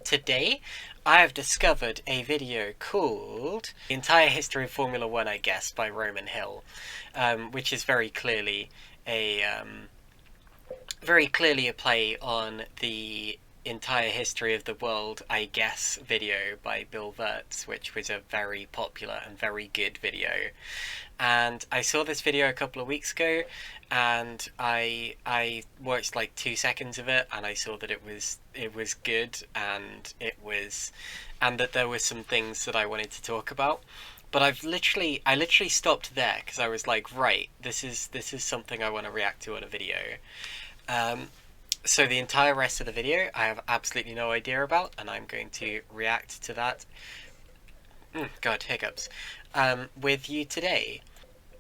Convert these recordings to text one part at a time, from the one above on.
Today, I have discovered a video called The Entire History of Formula One, I guess, by Roman Hill, which is a very clearly a play on the entire history of the world, I guess, video by Bill Wurtz, which was a very popular and very good video. And I saw this video a couple of weeks ago, and I watched like 2 seconds of it, and I saw that it was good, and that there were some things that I wanted to talk about. But I literally stopped there because I was like, right, this is something I want to react to on a video. So the entire rest of the video I have absolutely no idea about, and I'm going to react to that. God, hiccups. With you today.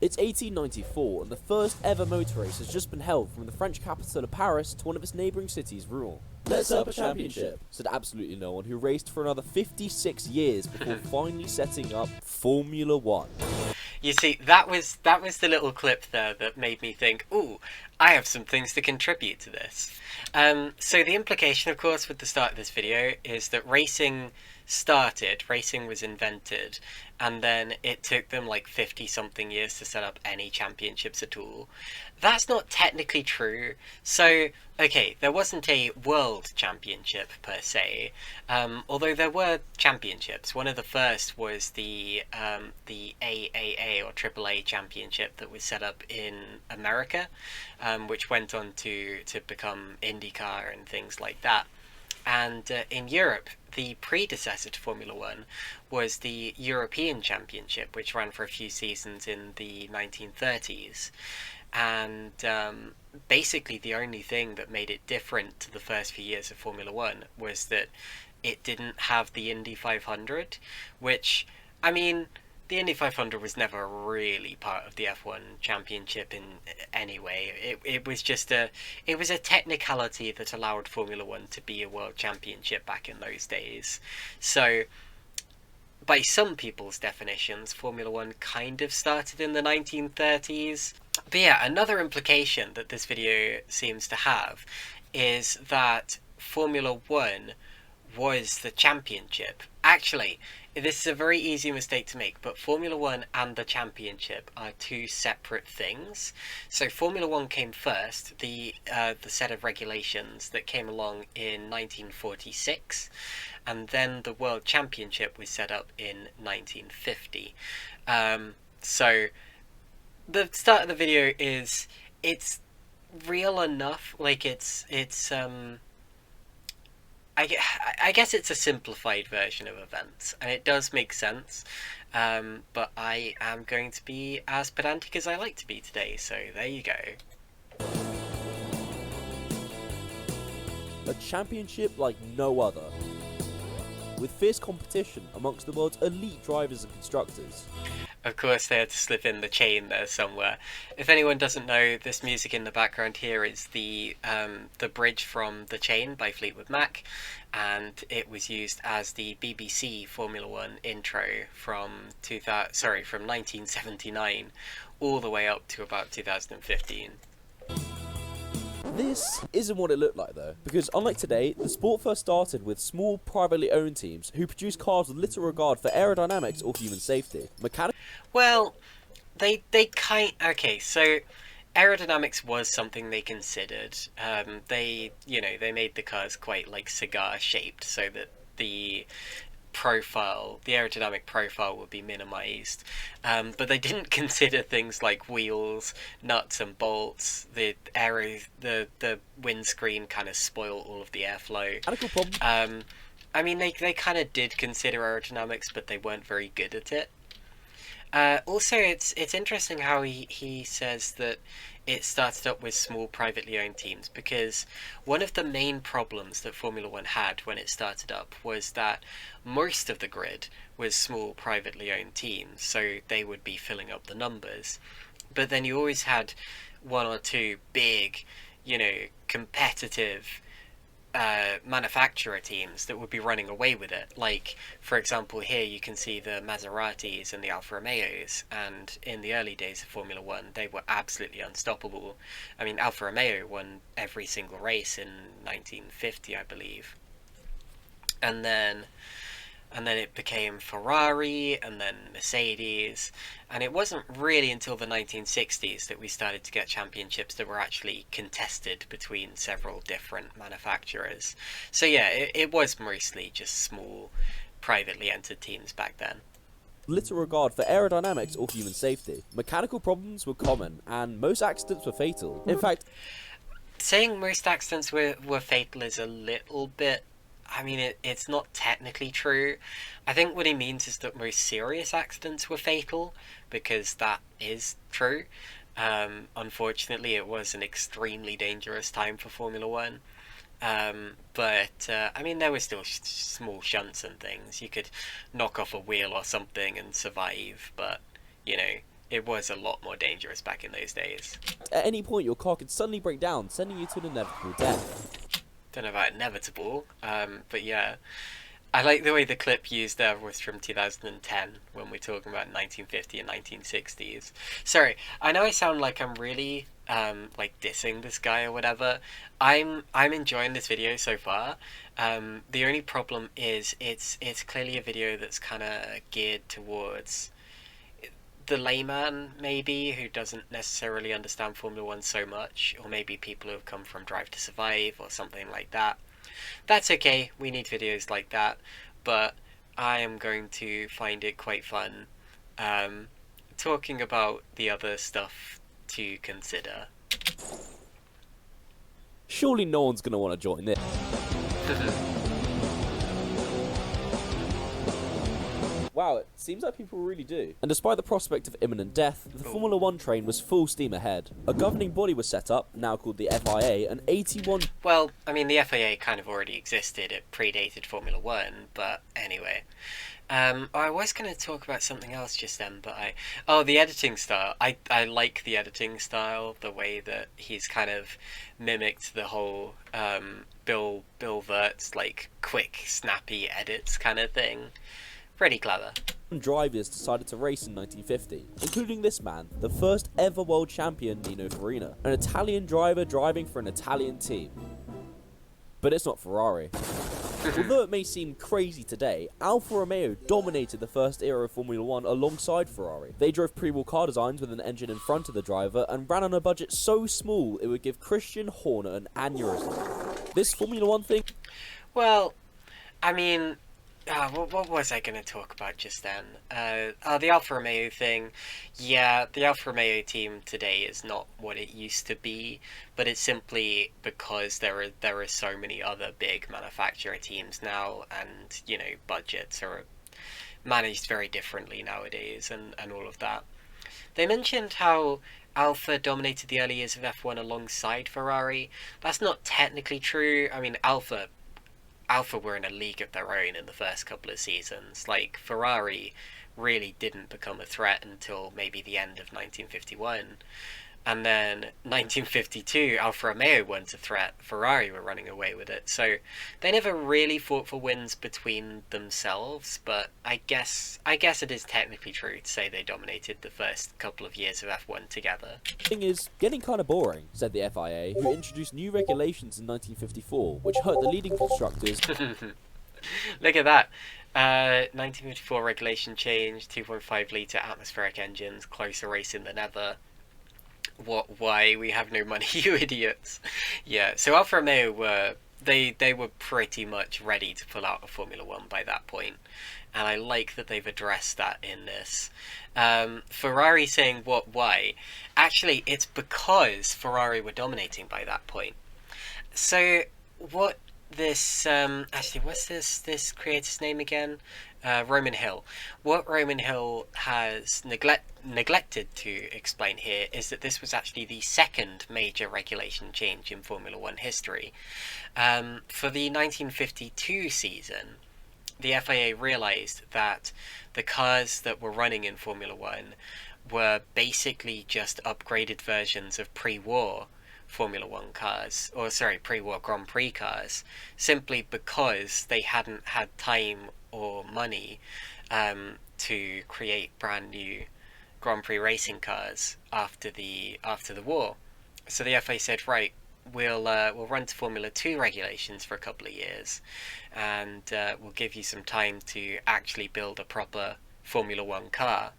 It's 1894, and the first ever motor race has just been held from the French capital of Paris to one of its neighbouring cities, Rouen. Let's set up a championship, said absolutely no one, who raced for another 56 years before finally setting up Formula One. You see, that was the little clip there that made me think, ooh, I have some things to contribute to this. So the implication, of course, with the start of this video is that racing was invented, and then it took them like 50-something years to set up any championships at all. That's not technically true. So, okay, there wasn't a world championship per se, although there were championships. One of the first was the AAA or AAA championship that was set up in America, which went on to become IndyCar and things like that. And in Europe, the predecessor to Formula One was the European Championship, which ran for a few seasons in the 1930s. And basically the only thing that made it different to the first few years of Formula One was that it didn't have the Indy 500, which, I mean, the Indy 500 was never really part of the F1 championship in any way. It was just a technicality that allowed Formula One to be a world championship back in those days. So, by some people's definitions, Formula One kind of started in the 1930s. But yeah, another implication that this video seems to have is that Formula One was the championship. Actually, this is a very easy mistake to make, but Formula One and the championship are two separate things. So Formula One came first, the set of regulations that came along in 1946, and then the World Championship was set up in 1950. So the start of the video it's real enough, like I guess it's a simplified version of events, and it does make sense, but I am going to be as pedantic as I like to be today, so there you go. A championship like no other, with fierce competition amongst the world's elite drivers and constructors. Of course, they had to slip in the chain there somewhere. If anyone doesn't know, this music in the background here is the bridge from The Chain by Fleetwood Mac, and it was used as the BBC Formula One intro from 1979 all the way up to about 2015. This isn't what it looked like though, because unlike today, the sport first started with small privately owned teams who produced cars with little regard for aerodynamics or human safety. Well, okay, so aerodynamics was something they considered. They made the cars quite like cigar shaped so that the aerodynamic profile would be minimized, but they didn't consider things like wheels, nuts and bolts. The windscreen kind of spoiled all of the airflow. I mean, they kind of did consider aerodynamics, but they weren't very good at it. Also, it's interesting how he says that it started up with small privately owned teams, because one of the main problems that Formula One had when it started up was that most of the grid was small privately owned teams, so they would be filling up the numbers. But then you always had one or two big, competitive manufacturer teams that would be running away with it. Like, for example, here you can see the Maseratis and the Alfa Romeos, and in the early days of Formula One, they were absolutely unstoppable. I mean, Alfa Romeo won every single race in 1950, I believe. and then it became Ferrari, and then Mercedes, and it wasn't really until the 1960s that we started to get championships that were actually contested between several different manufacturers. So yeah, it was mostly just small, privately entered teams back then. Little regard for aerodynamics or human safety. Mechanical problems were common, and most accidents were fatal. In fact, saying most accidents were fatal is a little bit... I mean, it's not technically true. I think what he means is that most serious accidents were fatal, because that is true. Unfortunately, it was an extremely dangerous time for Formula One. But I mean, there were still small shunts and things. You could knock off a wheel or something and survive, but, you know, it was a lot more dangerous back in those days. at any point your car could suddenly break down, sending you to an inevitable death. Don't know about inevitable, but yeah. I like the way the clip used there was from 2010, when we're talking about 1950 and 1960s. Sorry, I know I sound like I'm really, like, dissing this guy or whatever. I'm enjoying this video so far. The only problem is it's clearly a video that's kind of geared towards the layman, maybe, who doesn't necessarily understand Formula One so much, or maybe people who have come from Drive to Survive or something like that. That's okay, we need videos like that, but I am going to find it quite fun talking about the other stuff to consider. Surely no one's going to want to join this. Wow, it seems like people really do. And despite the prospect of imminent death, the Formula One train was full steam ahead. A governing body was set up, now called the FIA, and 81... Well, I mean, the FIA kind of already existed. It predated Formula One, but anyway. I was going to talk about something else just then, but Oh, the editing style. I like the editing style, the way that he's kind of mimicked the whole Bill Wurtz, like, quick, snappy edits kind of thing. Pretty clever. Drivers decided to race in 1950, including this man, the first ever world champion Nino Farina, an Italian driver driving for an Italian team. But it's not Ferrari. Although it may seem crazy today, Alfa Romeo dominated the first era of Formula One alongside Ferrari. They drove pre-war car designs with an engine in front of the driver and ran on a budget so small it would give Christian Horner an aneurysm. This Formula One thing... Well, I mean... what was I going to talk about just then? The Alfa Romeo thing. Yeah, the Alfa Romeo team today is not what it used to be, but it's simply because there are so many other big manufacturer teams now, and, you know, budgets are managed very differently nowadays, and all of that. They mentioned how Alfa dominated the early years of F1 alongside Ferrari. That's not technically true. I mean, Alfa were in a league of their own in the first couple of seasons. Like, Ferrari really didn't become a threat until maybe the end of 1951. And then 1952, Alfa Romeo weren't a threat. Ferrari were running away with it. So they never really fought for wins between themselves, but I guess it is technically true to say they dominated the first couple of years of F1 together. Thing is getting kind of boring, said the FIA, who introduced new regulations in 1954, which hurt the leading constructors. Look at that. 1954 regulation change, 2.5 litre atmospheric engines, closer racing than ever. Why? We have no money, you idiots. Yeah, so Alfa Romeo were pretty much ready to pull out of Formula One by that point, and I like that they've addressed that in this. Ferrari saying why? Actually, it's because Ferrari were dominating by that point. So what this actually, what's this creator's name again? Roman Hill. What Roman Hill has neglected to explain here is that this was actually the second major regulation change in Formula One history. For the 1952 season, the FIA realised that the cars that were running in Formula One were basically just upgraded versions of pre-war Formula One cars, or sorry, pre-war Grand Prix cars, simply because they hadn't had time or money to create brand new Grand Prix racing cars after the war. So the FIA said, right, we'll run to Formula 2 regulations for a couple of years, and we'll give you some time to actually build a proper Formula 1 car.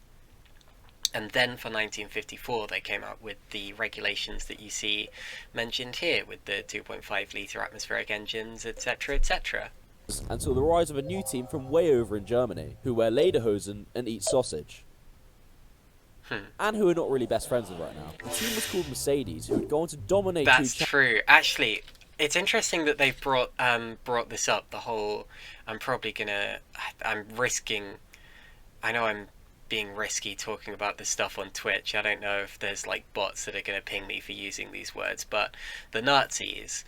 And then for 1954 they came out with the regulations that you see mentioned here, with the 2.5 litre atmospheric engines, etc, etc. Until the rise of a new team from way over in Germany, who wear lederhosen and eat sausage. And who are not really best friends with right now. The team was called Mercedes, who would go on to dominate. That's true. Actually, it's interesting that they've brought this up. The whole, I'm being risky talking about this stuff on Twitch. I don't know if there's like bots that are going to ping me for using these words, but the Nazis.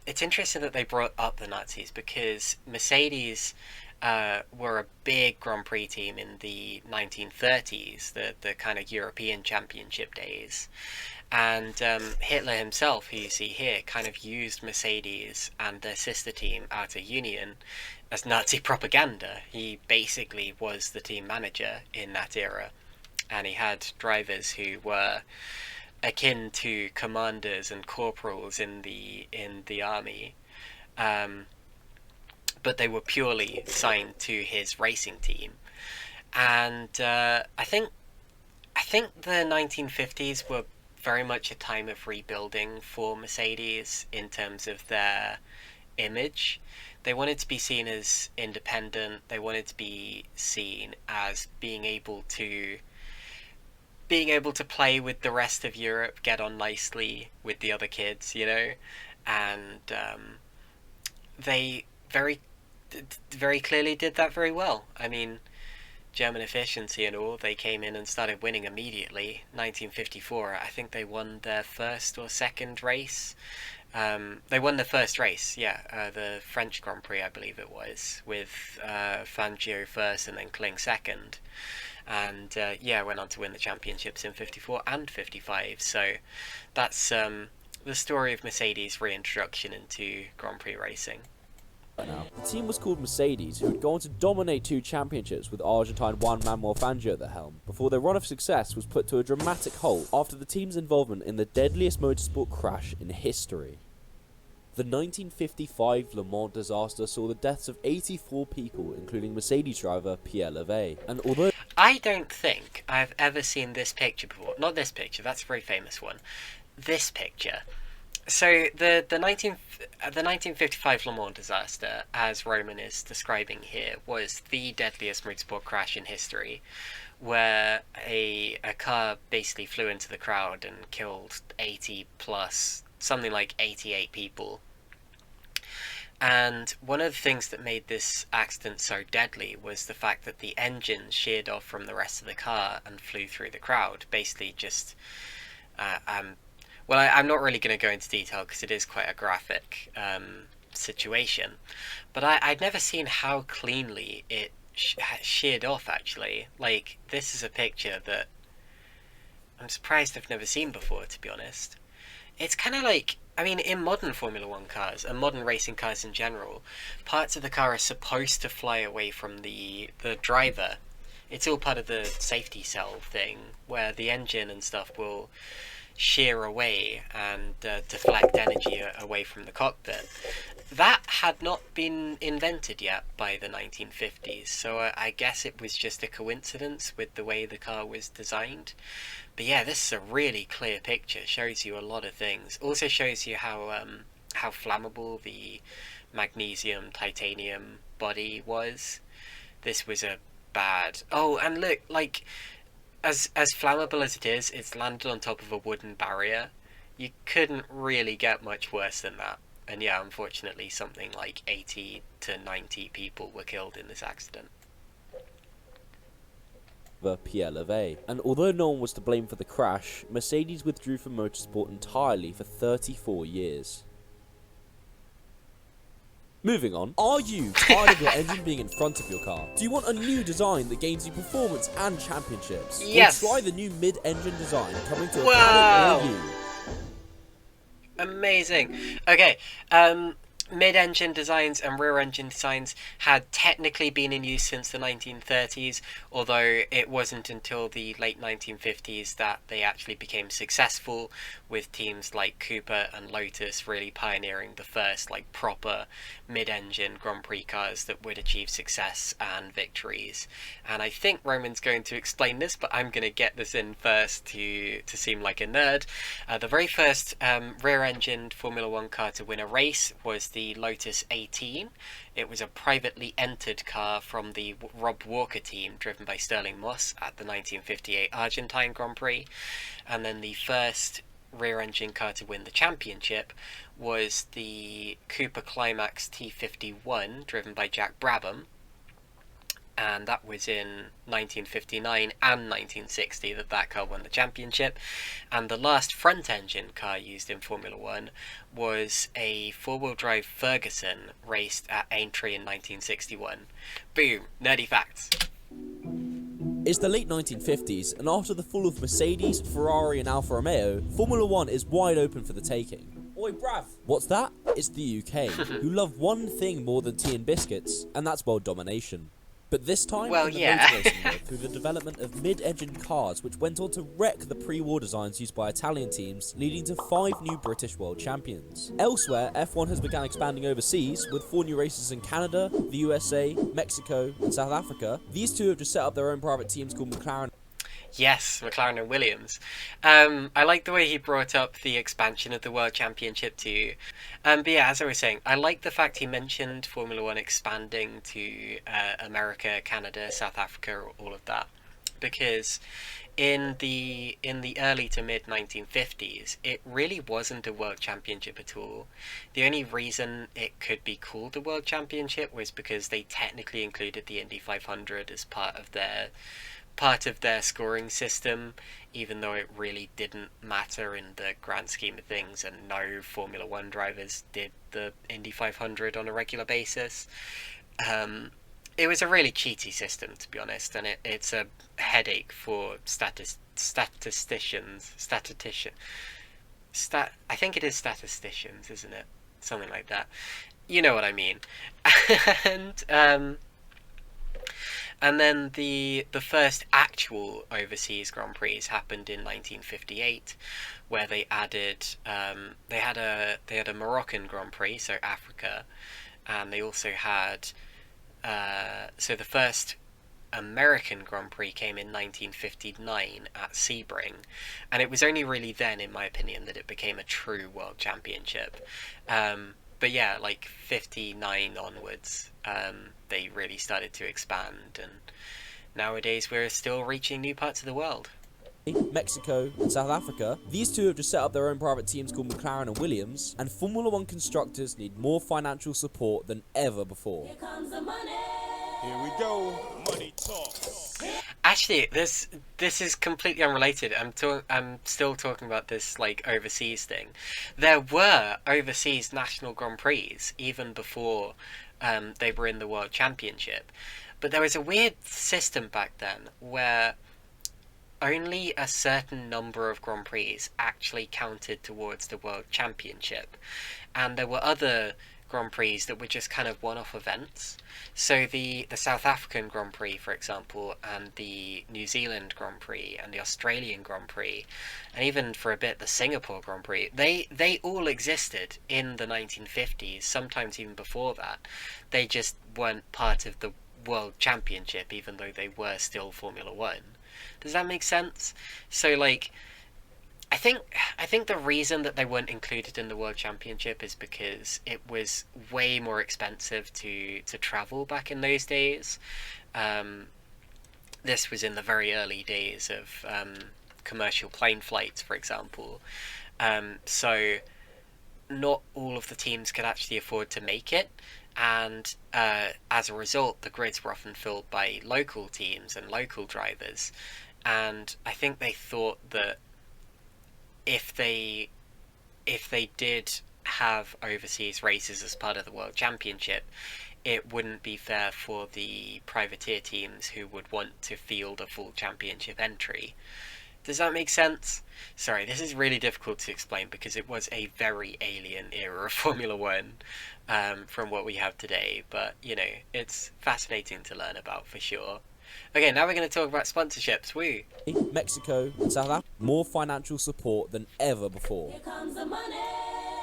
It's interesting that they brought up the Nazis because Mercedes were a big Grand Prix team in the 1930s, the kind of European Championship days. And Hitler himself, who you see here, kind of used Mercedes and their sister team Auto Union as Nazi propaganda. He basically was the team manager in that era, and he had drivers who were akin to commanders and corporals in the army, but they were purely signed to his racing team. And I think the 1950s were very much a time of rebuilding for Mercedes in terms of their image. They wanted to be seen as independent. They wanted to be seen as being able to play with the rest of Europe, get on nicely with the other kids, you know, and they very clearly did that very well. I mean, German efficiency and all, they came in and started winning immediately. 1954, I think they won their first or second race. They won the first race, yeah, the French Grand Prix, I believe it was, with Fangio first and then Kling second. And went on to win the championships in 54 and 55. So that's the story of Mercedes' reintroduction into Grand Prix racing. Now, the team was called Mercedes, who would go on to dominate 2 championships with Argentine Juan Manuel Fangio at the helm, before their run of success was put to a dramatic halt after the team's involvement in the deadliest motorsport crash in history. The 1955 Le Mans disaster saw the deaths of 84 people, including Mercedes driver Pierre Levay. And although I don't think I've ever seen this picture before. Not this picture, that's a very famous one. This picture. So the 1955 Le Mans disaster, as Roman is describing here, was the deadliest motorsport crash in history, where a car basically flew into the crowd and killed 80 plus, something like 88 people. And one of the things that made this accident so deadly was the fact that the engine sheared off from the rest of the car and flew through the crowd, basically just well, I'm not really going to go into detail because it is quite a graphic situation, but I'd never seen how cleanly it sheared off, actually. Like, this is a picture that I'm surprised I've never seen before, to be honest. It's kind of like, I mean, in modern Formula 1 cars, and modern racing cars in general, parts of the car are supposed to fly away from the driver. It's all part of the safety cell thing, where the engine and stuff will shear away and deflect energy away from the cockpit. That had not been invented yet by the 1950s, so I guess it was just a coincidence with the way the car was designed. But yeah, this is a really clear picture. Shows you a lot of things. Also shows you how flammable the magnesium titanium body was. This was a bad. Oh, and look, like, as flammable as it is, it's landed on top of a wooden barrier. You couldn't really get much worse than that. And yeah, unfortunately, something like 80 to 90 people were killed in this accident. Pierre Levay. And although no one was to blame for the crash, Mercedes withdrew from motorsport entirely for 34 years. Moving on, are you tired of your engine being in front of your car? Do you want a new design that gains you performance and championships? Yes! Well, try the new mid-engine design coming to a Wow! car near you. Amazing. Okay, mid-engine designs and rear-engine designs had technically been in use since the 1930s, although it wasn't until the late 1950s that they actually became successful, with teams like Cooper and Lotus really pioneering the first like proper mid-engine Grand Prix cars that would achieve success and victories. And I think Roman's going to explain this, but I'm going to get this in first to seem like a nerd. The very first rear-engined Formula One car to win a race was the Lotus 18. It was a privately entered car from the Rob Walker team, driven by Sterling Moss at the 1958 Argentine Grand Prix. And then the first rear-engine car to win the championship was the Cooper Climax T51, driven by Jack Brabham. And that was in 1959 and 1960 that car won the championship. And the last front-engine car used in Formula One was a four-wheel drive Ferguson raced at Aintree in 1961. Boom, nerdy facts. It's the late 1950s, and after the fall of Mercedes, Ferrari and Alfa Romeo, Formula One is wide open for the taking. Oi, bruv! What's that? It's the UK, who love one thing more than tea and biscuits, and that's world domination. But this time, Well, in the yeah. motor racing world, through the development of mid-engine cars, which went on to wreck the pre-war designs used by Italian teams, leading to 5 new British world champions. Elsewhere, F1 has begun expanding overseas, with 4 new races in Canada, the USA, Mexico, and South Africa. These two have just set up their own private teams called McLaren. Yes, McLaren and Williams. I like the way he brought up the expansion of the World Championship too. But yeah, as I was saying, I like the fact he mentioned Formula One expanding to America, Canada, South Africa, all of that, because in the early to mid 1950s, it really wasn't a World Championship at all. The only reason it could be called a World Championship was because they technically included the Indy 500 as part of their scoring system, even though it really didn't matter in the grand scheme of things, and no Formula One drivers did the Indy 500 on a regular basis. It was a really cheaty system, to be honest, and it's a headache for statisticians. I think it is statisticians, isn't it? Something like that. You know what I mean. And then the first actual overseas Grand Prix happened in 1958, where they added they had a Moroccan Grand Prix, so Africa, and they also had so the first American Grand Prix came in 1959 at Sebring, and it was only really then, in my opinion, that it became a true World Championship. But yeah, like 59 onwards, they really started to expand, and nowadays we're still reaching new parts of the world. Mexico, and South Africa. These two have just set up their own private teams called McLaren and Williams, and Formula One constructors need more financial support than ever before. Here comes the money. Here we go. Money talks. Actually, this is completely unrelated. I'm still talking about this like overseas thing. There were overseas national Grand Prix even before they were in the World Championship, but there was a weird system back then where only a certain number of Grand Prix actually counted towards the World Championship, and there were other Grand Prix that were just kind of one-off events. So the South African Grand Prix, for example, and the New Zealand Grand Prix, and the Australian Grand Prix, and even for a bit the Singapore Grand Prix, they all existed in the 1950s, sometimes even before that. They just weren't part of the World Championship, even though they were still Formula One. Does that make sense? So, like, I think the reason that they weren't included in the World Championship is because it was way more expensive to travel back in those days. This was in the very early days of commercial plane flights, for example. So not all of the teams could actually afford to make it, and as a result, the grids were often filled by local teams and local drivers. And I think they thought that if they did have overseas races as part of the World Championship, it wouldn't be fair for the privateer teams who would want to field a full championship entry. Does that make sense? Sorry, this is really difficult to explain because it was a very alien era of Formula One from what we have today. But, you know, it's fascinating to learn about for sure. Okay, now we're going to talk about sponsorships. Woo! Mexico and South Africa, more financial support than ever before. Here comes the money.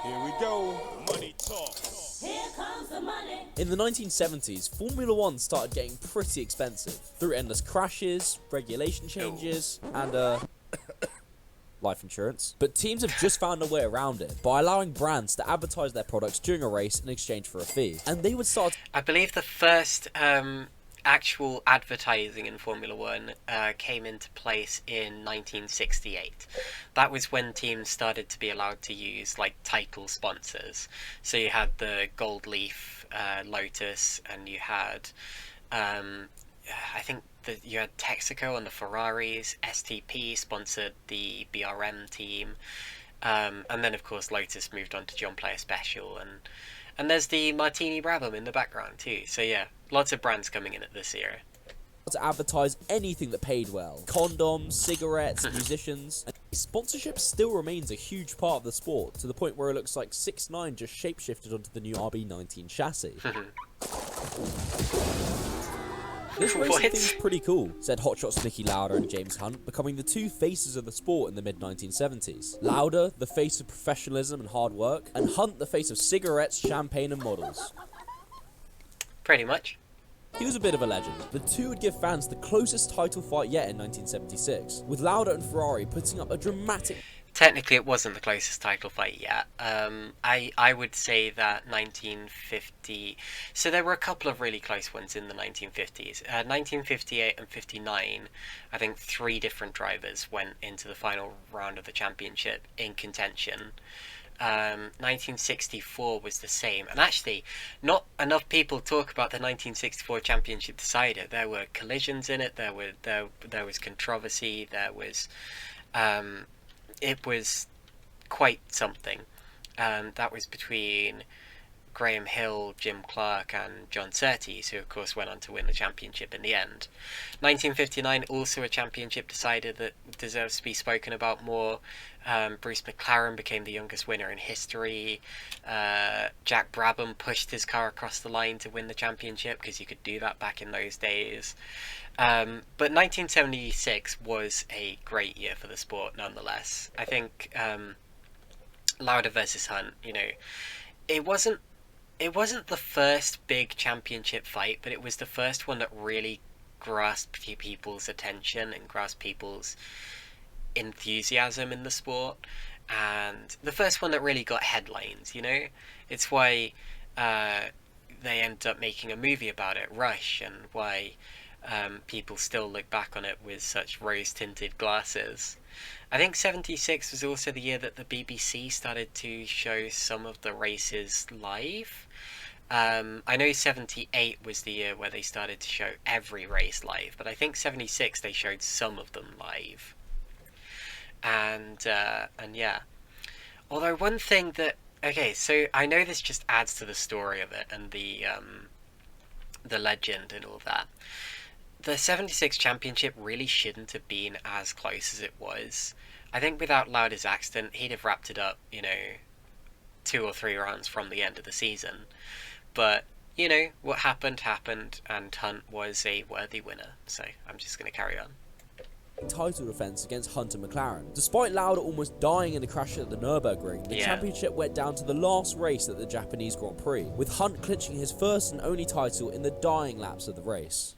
Here we go. Money talks. Here comes the money. In the 1970s, Formula One started getting pretty expensive through endless crashes, regulation changes, and life insurance. But teams have just found a way around it by allowing brands to advertise their products during a race in exchange for a fee. And they would start... I believe the first actual advertising in Formula One came into place in 1968. That was when teams started to be allowed to use like title sponsors. So you had the Gold Leaf Lotus, and you had I think that you had Texaco on the Ferraris. STP sponsored the BRM team, and then of course Lotus moved on to John Player Special, and there's the Martini Brabham in the background too. So yeah, lots of brands coming in at this era. to advertise anything that paid well. Condoms, cigarettes, musicians. And sponsorship still remains a huge part of the sport, to the point where it looks like 6ix9ine just shapeshifted onto the new RB19 chassis. This racing thing's pretty cool, said Hotshot's Nicky Lauda and James Hunt, becoming the two faces of the sport in the mid-1970s. Lauda, the face of professionalism and hard work, and Hunt, the face of cigarettes, champagne and models. Pretty much. He was a bit of a legend. The two would give fans the closest title fight yet in 1976, with Lauda and Ferrari putting up a dramatic... Technically, it wasn't the closest title fight yet. I would say that 1950... So there were a couple of really close ones in the 1950s. 1958 and 59, I think 3 different drivers went into the final round of the championship in contention. 1964 was the same, and actually not enough people talk about the 1964 championship decider. There were collisions in it, there was controversy, there was it was quite something. That was between Graham Hill, Jim Clark and John Surtees, who of course went on to win the championship in the end. 1959, also a championship decider that deserves to be spoken about more. Bruce McLaren became the youngest winner in history. Jack Brabham pushed his car across the line to win the championship, because you could do that back in those days. But 1976 was a great year for the sport nonetheless. I think Lauda versus Hunt, you know, it wasn't the first big championship fight, but it was the first one that really grasped people's attention and grasped people's enthusiasm in the sport, and the first one that really got headlines, you know. It's why they ended up making a movie about it, Rush, and why people still look back on it with such rose-tinted glasses. I think 76 was also the year that the BBC started to show some of the races live. I know 78 was the year where they started to show every race live, but I think 76 they showed some of them live. And yeah. Although one thing that... Okay, so I know this just adds to the story of it and the legend and all that. The 76 championship really shouldn't have been as close as it was. I think without Lauda's accident, he'd have wrapped it up, you know, 2 or 3 rounds from the end of the season. But, you know, what happened, and Hunt was a worthy winner. So I'm just going to carry on. Title defense against Hunt and McLaren. Despite Lauda almost dying in a crash at the Nürburgring, the championship went down to the last race at the Japanese Grand Prix, with Hunt clinching his first and only title in the dying laps of the race.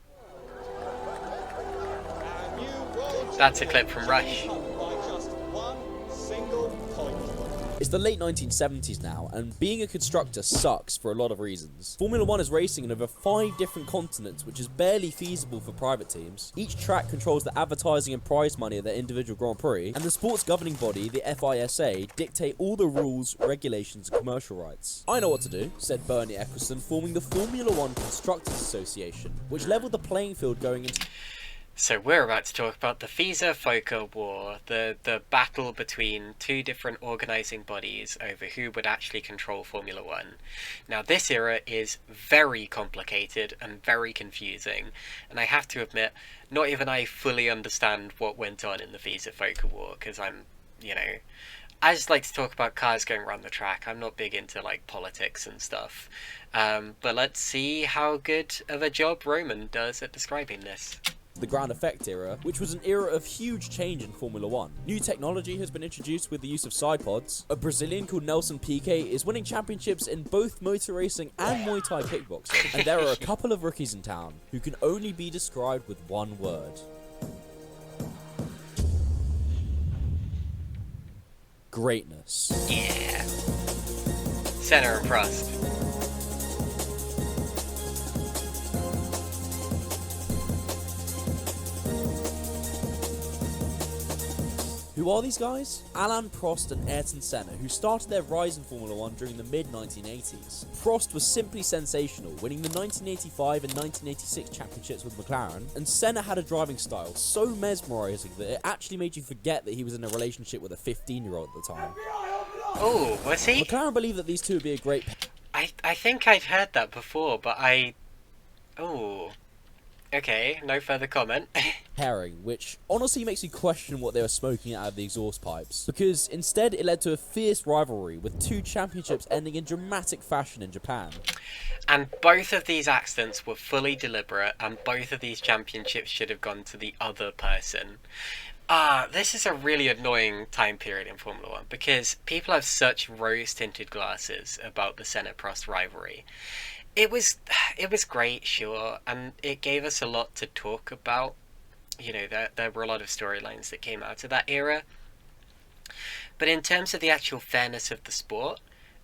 That's a clip from Rush. It's the late 1970s now, and being a constructor sucks for a lot of reasons. Formula One is racing in over 5 different continents, which is barely feasible for private teams. Each track controls the advertising and prize money of their individual Grand Prix, and the sport's governing body, the FISA, dictate all the rules, regulations and commercial rights. I know what to do, said Bernie Ecclestone, forming the Formula One Constructors Association, which levelled the playing field going into... So we're about to talk about the FISA-FOCA war, the battle between two different organising bodies over who would actually control Formula One. Now this era is very complicated and very confusing, and I have to admit, not even I fully understand what went on in the FISA-FOCA war, because I just like to talk about cars going around the track. I'm not big into like politics and stuff. But let's see how good of a job Roman does at describing this. The ground effect era, which was an era of huge change in Formula One. New technology has been introduced with the use of side pods. A Brazilian called Nelson Piquet is winning championships in both motor racing and Muay Thai kickboxing. And there are a couple of rookies in town who can only be described with one word. Greatness. Yeah. Senna and Prost. Who are these guys? Alain Prost and Ayrton Senna, who started their rise in Formula One during the mid-1980s. Prost was simply sensational, winning the 1985 and 1986 championships with McLaren, and Senna had a driving style so mesmerising that it actually made you forget that he was in a relationship with a 15-year-old at the time. Oh, was he? McLaren believed that these two would be a great I think I'd heard that before, but Oh. Okay, no further comment. pairing, which honestly makes you question what they were smoking out of the exhaust pipes, because instead it led to a fierce rivalry with two championships ending in dramatic fashion in Japan. And both of these accidents were fully deliberate, and both of these championships should have gone to the other person. This is a really annoying time period in Formula One, because people have such rose-tinted glasses about the Senna-Prost rivalry. It was great, sure, and it gave us a lot to talk about. You know, there were a lot of storylines that came out of that era. But in terms of the actual fairness of the sport,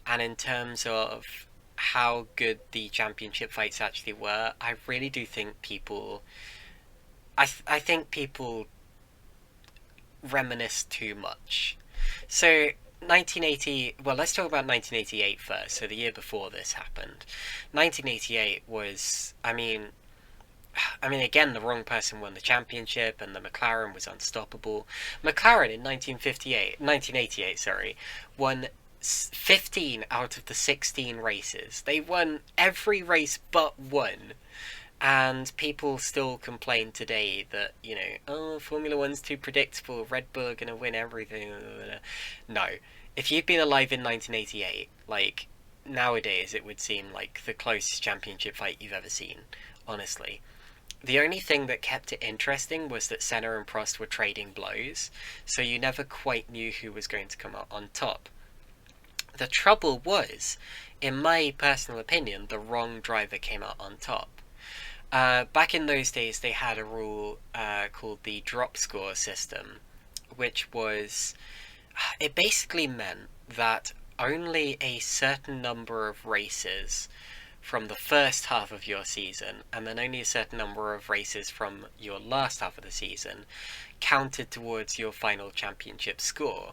and in terms of how good the championship fights actually were, I really do think people... I think people reminisce too much. So... 1980, well, let's talk about 1988 first, so the year before this happened. 1988 was, I mean, again, the wrong person won the championship, and the McLaren was unstoppable. McLaren in 1988, won 15 out of the 16 races. They won every race but one. And people still complain today that, you know, oh, Formula One's too predictable, Red Bull are going to win everything. No. If you'd been alive in 1988, like, nowadays it would seem like the closest championship fight you've ever seen, honestly. The only thing that kept it interesting was that Senna and Prost were trading blows, so you never quite knew who was going to come out on top. The trouble was, in my personal opinion, the wrong driver came out on top. Back in those days, they had a rule called the drop score system, which was... It basically meant that only a certain number of races from the first half of your season, and then only a certain number of races from your last half of the season, counted towards your final championship score.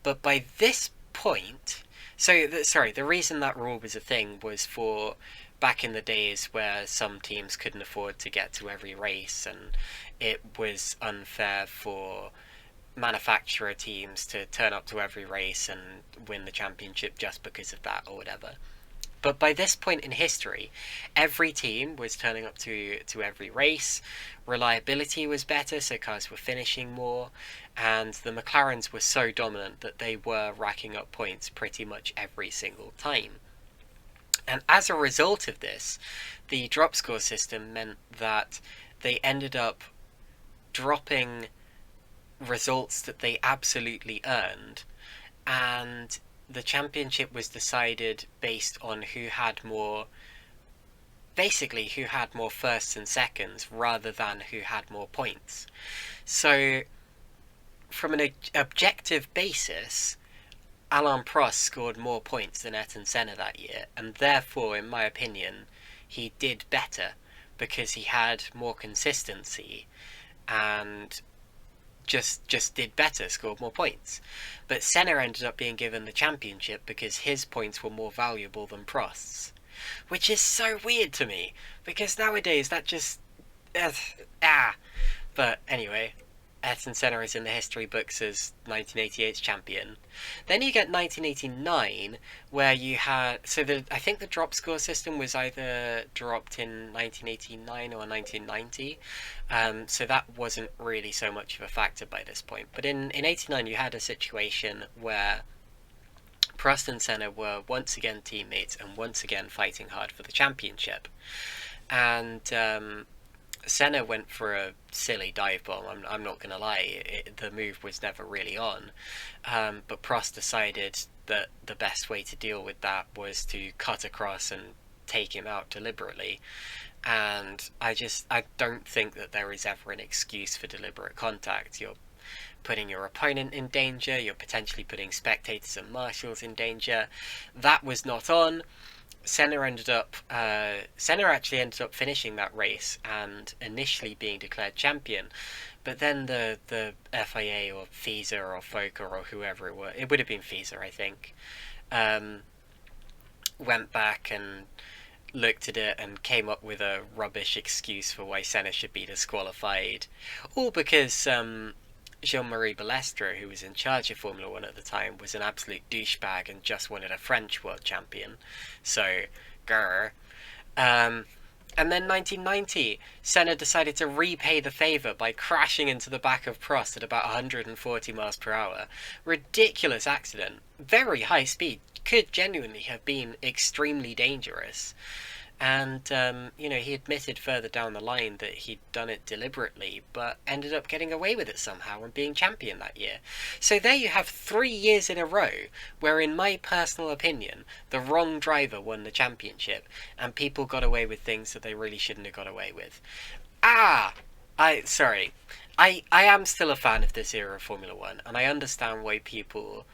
But by this point... the reason that rule was a thing was for... back in the days where some teams couldn't afford to get to every race, and it was unfair for manufacturer teams to turn up to every race and win the championship just because of that or whatever. But by this point in history, every team was turning up to every race, reliability was better, so cars were finishing more, and the McLarens were so dominant that they were racking up points pretty much every single time. And as a result of this, the drop score system meant that they ended up dropping results that they absolutely earned, and the championship was decided based on who had more firsts and seconds rather than who had more points. So from an objective basis, Alain Prost scored more points than Ayrton Senna that year, and therefore, in my opinion, he did better because he had more consistency and just did better, scored more points. But Senna ended up being given the championship because his points were more valuable than Prost's, which is so weird to me, because nowadays that just... But anyway, Ayrton Senna is in the history books as 1988's champion. Then you get 1989, where you had I think the drop score system was either dropped in 1989 or 1990, so that wasn't really so much of a factor by this point. But in '89, you had a situation where Prost and Senna were once again teammates and once again fighting hard for the championship, and Senna went for a silly dive bomb. I'm not going to lie, the move was never really on. But Prost decided that the best way to deal with that was to cut across and take him out deliberately. And I don't think that there is ever an excuse for deliberate contact. You're putting your opponent in danger, you're potentially putting spectators and marshals in danger. That was not on. Senna actually ended up finishing that race and initially being declared champion, but then the FIA or FISA or FOCA or whoever it would have been FISA, I think, went back and looked at it and came up with a rubbish excuse for why Senna should be disqualified, all because Jean-Marie Balestre, who was in charge of Formula 1 at the time, was an absolute douchebag and just wanted a French world champion. So, grr. And then 1990, Senna decided to repay the favour by crashing into the back of Prost at about 140 miles per hour. Ridiculous accident. Very high speed. Could genuinely have been extremely dangerous. And, he admitted further down the line that he'd done it deliberately, but ended up getting away with it somehow and being champion that year. So there you have 3 years in a row where, in my personal opinion, the wrong driver won the championship, and people got away with things that they really shouldn't have got away with. I am still a fan of this era of Formula 1, and I understand why people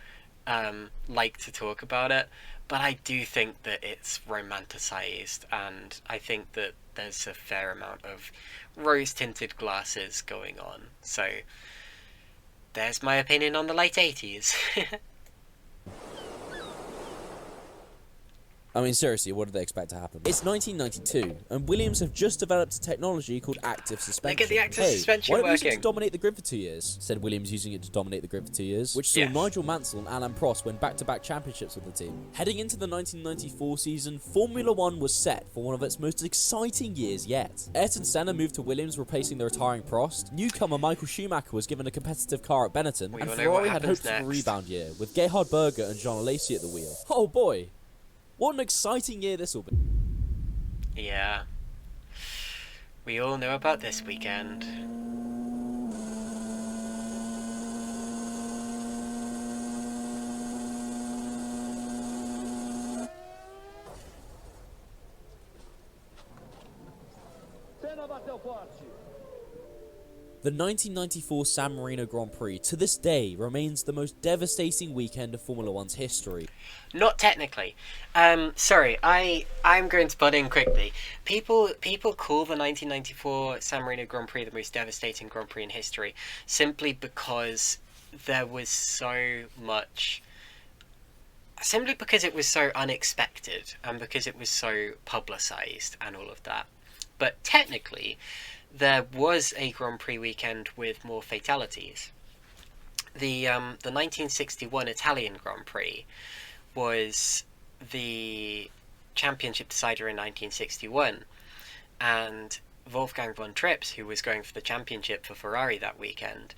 like to talk about it. But I do think that it's romanticised, and I think that there's a fair amount of rose-tinted glasses going on. So, there's my opinion on the late 80s. I mean, seriously, what did they expect to happen? It's 1992, and Williams have just developed a technology called active suspension. Look at the active suspension why don't we use it working. to dominate the grid for 2 years? Said Williams using it to dominate the grid for 2 years, which saw Yes. Nigel Mansell and Alain Prost win back-to-back championships with the team. Heading into the 1994 season, Formula 1 was set for one of its most exciting years yet. Ayrton Senna moved to Williams, replacing the retiring Prost. Newcomer Michael Schumacher was given a competitive car at Benetton, We and all know what Ferrari had happens hopes of a next. rebound year, with Gerhard Berger and Jean Alesi at the wheel. Oh boy! What an exciting year this will be. Yeah. We all know about this weekend. The 1994 San Marino Grand Prix, to this day, remains the most devastating weekend of Formula 1's history. Not technically. Sorry, I'm going to butt in quickly. People call the 1994 San Marino Grand Prix the most devastating Grand Prix in history simply because there was so much... Simply because it was so unexpected and because it was so publicised and all of that. But technically, there was a Grand Prix weekend with more fatalities. The 1961 Italian Grand Prix was the championship decider in 1961, and Wolfgang von Trips, who was going for the championship for Ferrari that weekend,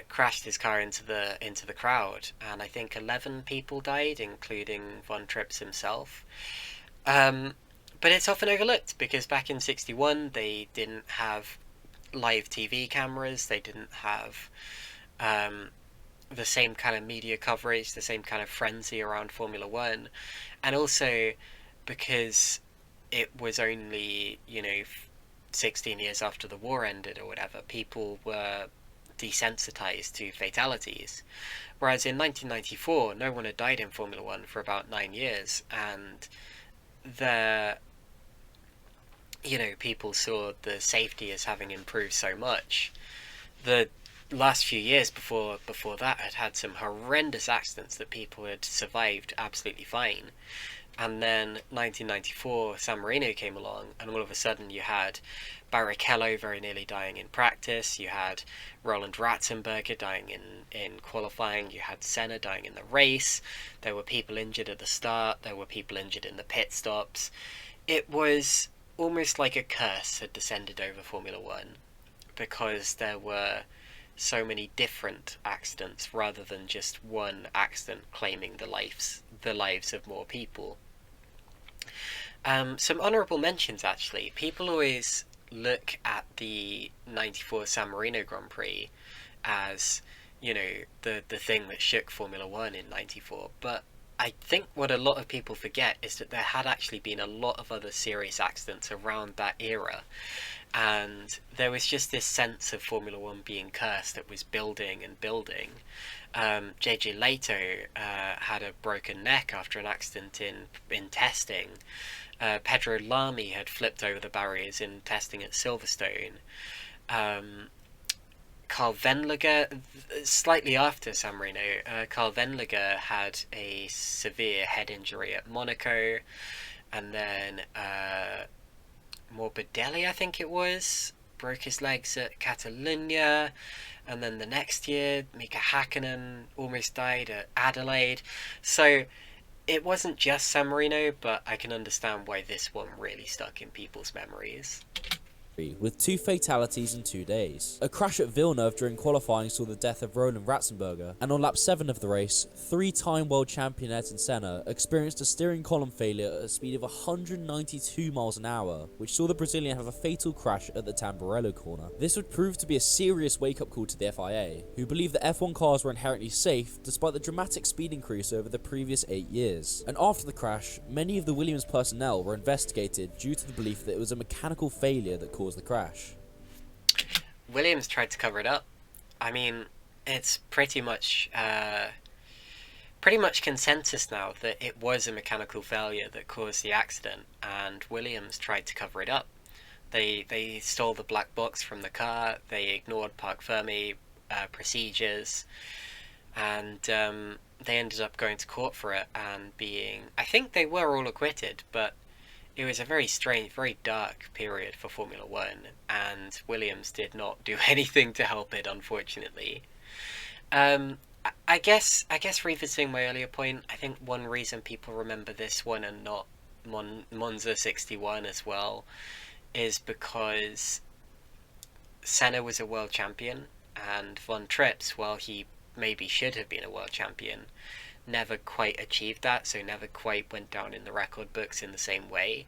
crashed his car into the crowd, and I think 11 people died, including von Trips himself. But it's often overlooked because back in '61 they didn't have live TV cameras, they didn't have the same kind of media coverage, the same kind of frenzy around Formula 1, and also because it was only, 16 years after the war ended or whatever, people were desensitized to fatalities. Whereas in 1994, no one had died in Formula 1 for about 9 years, and people saw the safety as having improved so much. The last few years before that had some horrendous accidents that people had survived absolutely fine. And then 1994, San Marino came along, and all of a sudden you had Barrichello very nearly dying in practice, you had Roland Ratzenberger dying in qualifying, you had Senna dying in the race, there were people injured at the start, there were people injured in the pit stops. It was almost like a curse had descended over Formula One, because there were so many different accidents rather than just one accident claiming the lives of more people. Some honourable mentions, actually. People always look at the 94 San Marino Grand Prix as, the thing that shook Formula One in 94, but I think what a lot of people forget is that there had actually been a lot of other serious accidents around that era, and there was just this sense of Formula One being cursed that was building and building. JJ Leto had a broken neck after an accident in testing. Pedro Lamy had flipped over the barriers in testing at Silverstone. Carl Venliger, slightly after San Marino, Carl Venliger had a severe head injury at Monaco, and then Morbidelli, I think it was, broke his legs at Catalunya, and then the next year Mika Hakkinen almost died at Adelaide. So it wasn't just San Marino, but I can understand why this one really stuck in people's memories. With 2 fatalities in 2 days. A crash at Villeneuve during qualifying saw the death of Roland Ratzenberger, and on lap 7 of the race, 3-time world champion Ayrton Senna experienced a steering column failure at a speed of 192 miles an hour, which saw the Brazilian have a fatal crash at the Tamburello corner. This would prove to be a serious wake-up call to the FIA, who believed that F1 cars were inherently safe despite the dramatic speed increase over the previous 8 years. And after the crash, many of the Williams personnel were investigated due to the belief that it was a mechanical failure that caused the crash. Williams tried to cover it up. I mean, it's pretty much consensus now that it was a mechanical failure that caused the accident, and Williams tried to cover it up. They stole the black box from the car, they ignored Parc Fermé procedures, and they ended up going to court for it and being... I think they were all acquitted, but it was a very strange, very dark period for Formula One, and Williams did not do anything to help it, unfortunately. I guess revisiting my earlier point, I think one reason people remember this one and not Monza 61 as well is because Senna was a world champion, and Von Trips, while he maybe should have been a world champion, never quite achieved that, so never quite went down in the record books in the same way.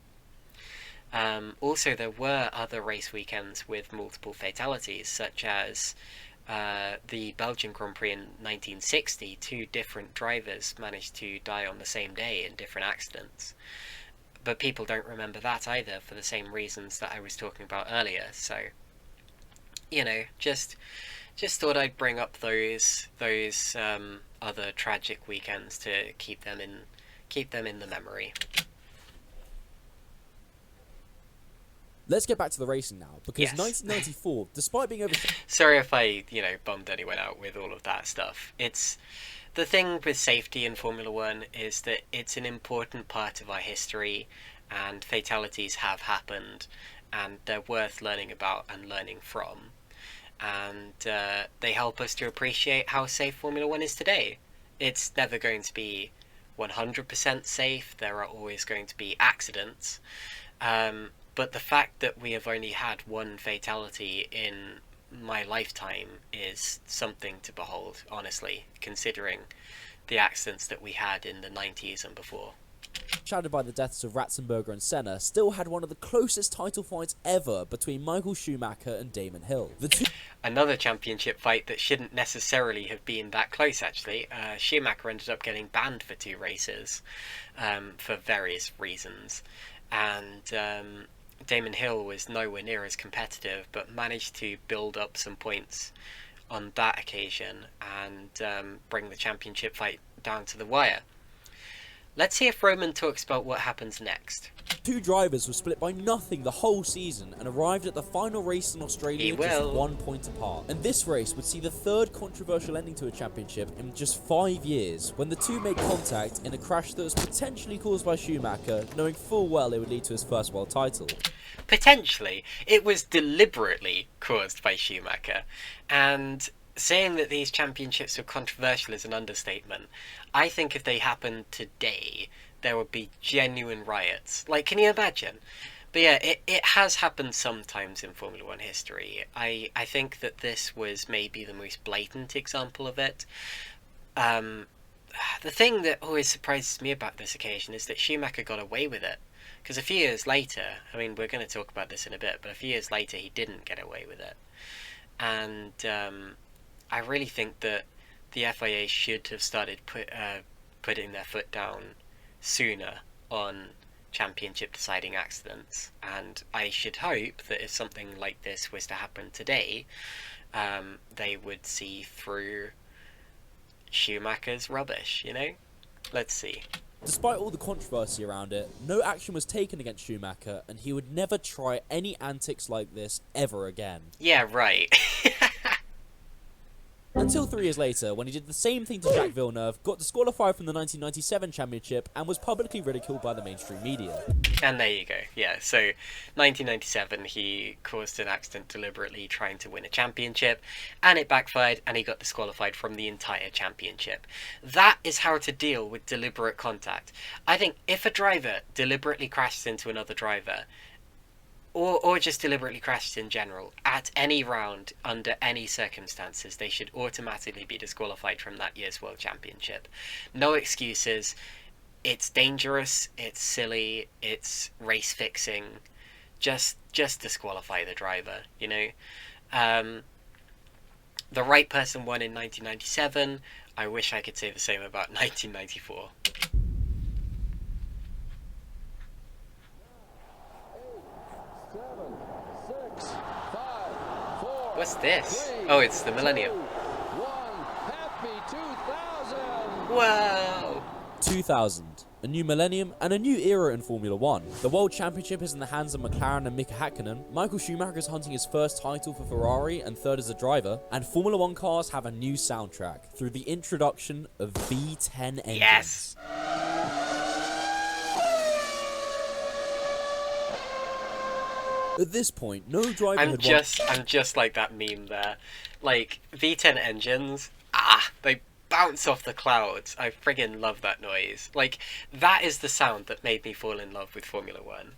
Also, there were other race weekends with multiple fatalities, such as the Belgian Grand Prix in 1960. 2 different drivers managed to die on the same day in different accidents. But people don't remember that either, for the same reasons that I was talking about earlier. So, just thought I'd bring up those other tragic weekends to keep them in the memory. Let's get back to the racing now, because Yes. 1994, despite being over... Sorry if I, bummed anyone out with all of that stuff. It's the thing with safety in Formula One is that it's an important part of our history, and fatalities have happened, and they're worth learning about and learning from. And they help us to appreciate how safe Formula One is today. It's never going to be 100% safe. There are always going to be accidents. But the fact that we have only had one fatality in my lifetime is something to behold, honestly, considering the accidents that we had in the 90s and before. Shadowed by the deaths of Ratzenberger and Senna, still had one of the closest title fights ever between Michael Schumacher and Damon Hill. Another championship fight that shouldn't necessarily have been that close, actually. Schumacher ended up getting banned for 2 races for various reasons, and Damon Hill was nowhere near as competitive, but managed to build up some points on that occasion and bring the championship fight down to the wire. Let's see if Roman talks about what happens next. Two drivers were split by nothing the whole season and arrived at the final race in Australia just 1 point apart. And this race would see the third controversial ending to a championship in just 5 years, when the two made contact in a crash that was potentially caused by Schumacher, knowing full well it would lead to his first world title. Potentially, it was deliberately caused by Schumacher, and saying that these championships were controversial is an understatement. I think if they happened today, there would be genuine riots. Like, can you imagine? But yeah, it has happened sometimes in Formula One history. I think that this was maybe the most blatant example of it. The thing that always surprises me about this occasion is that Schumacher got away with it. Because a few years later, I mean, we're going to talk about this in a bit, but a few years later he didn't get away with it. And I really think that the FIA should have started putting their foot down sooner on championship deciding accidents, and I should hope that if something like this was to happen today, they would see through Schumacher's rubbish, you know? Let's see. Despite all the controversy around it, no action was taken against Schumacher, and he would never try any antics like this ever again. Yeah, right. Until 3 years later, when he did the same thing to Jacques Villeneuve, got disqualified from the 1997 championship, and was publicly ridiculed by the mainstream media. And there you go, yeah, so 1997 he caused an accident deliberately trying to win a championship, and it backfired, and he got disqualified from the entire championship. That is how to deal with deliberate contact. I think if a driver deliberately crashes into another driver, or just deliberately crashes in general, at any round, under any circumstances, they should automatically be disqualified from that year's World Championship. No excuses. It's dangerous, it's silly, it's race fixing. Just disqualify the driver, you know? The right person won in 1997. I wish I could say the same about 1994. What's this? Oh, it's the Millennium. Happy 2000! Wow! 2000. A new millennium and a new era in Formula One. The World Championship is in the hands of McLaren and Mika Häkkinen. Michael Schumacher is hunting his first title for Ferrari and third as a driver. And Formula One cars have a new soundtrack through the introduction of V10 engines. Yes! At this point, no driver I'm had just like that meme there. Like, V10 engines, they bounce off the clouds. I friggin' love that noise. Like, that is the sound that made me fall in love with Formula One.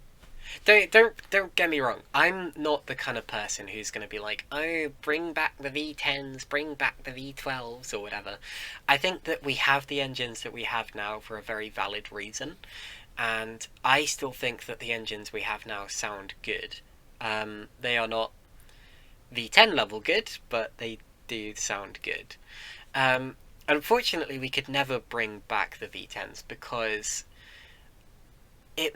Don't get me wrong. I'm not the kind of person who's going to be like, oh, bring back the V10s, bring back the V12s, or whatever. I think that we have the engines that we have now for a very valid reason. And I still think that the engines we have now sound good. They are not V10 level good, but they do sound good. Unfortunately, we could never bring back the V10s because it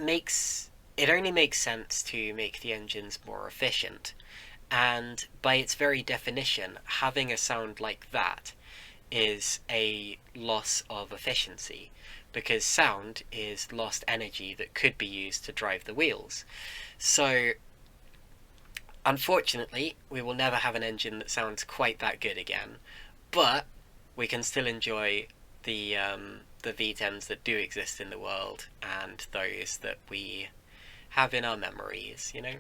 only makes sense to make the engines more efficient. And by its very definition, having a sound like that is a loss of efficiency, because sound is lost energy that could be used to drive the wheels. So, unfortunately, we will never have an engine that sounds quite that good again, but we can still enjoy the V10s that do exist in the world, and those that we have in our memories, you know?